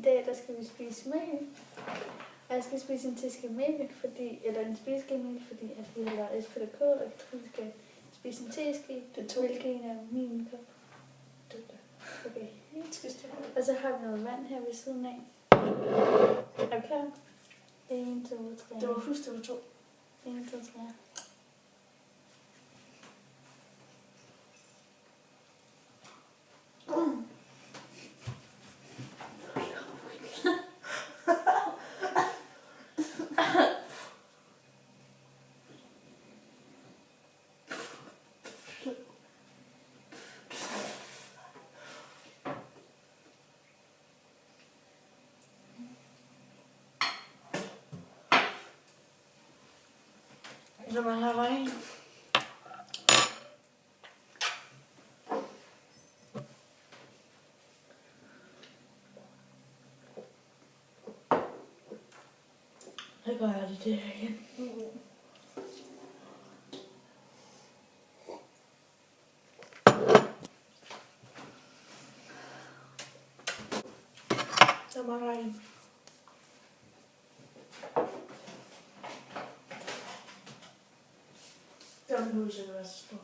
dag der skal vi spise mel. Og jeg skal spise en teske mel, eller en spiseske mel, fordi at vi har lavet SPDK, og Katrine skal spise en teske. Hvilket en af min kop. Okay. Og så har vi noget vand her ved siden af. Er du klar? 1, 2, 3. Det var husk, det var 2. 1, 2, 3. Så mangler der en. Så gør jeg det der igen. Så mangler en. Det var nu, så det var så stort.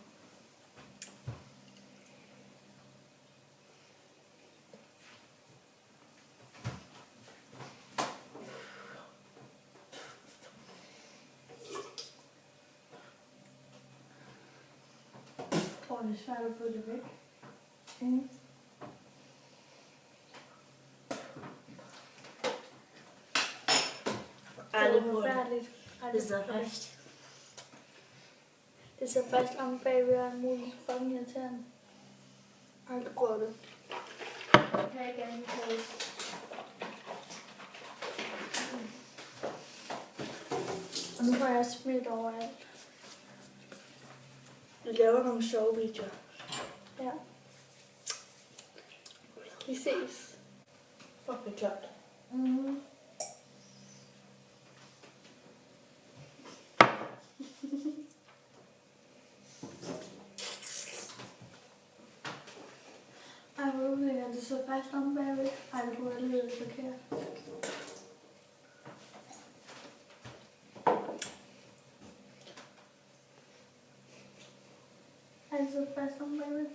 Det er svært at få det væk. Mm. Aldrig Det på var det. forfærdeligt. Det sidder fast. Det sidder fast om bagved og en mulig fucking irriterende. Aldrig prøvet det. Jeg kan ikke anbefale. Og nu har jeg smidt overalt. Vi laver nogle sjove videoer. Ja. Vi ses. Fuck, det er klart. Mm. Ej, hvor ulækkert. Det så fast om bagved. Ej, det kunne være lidt forkert. Ej, det så fast om bagved.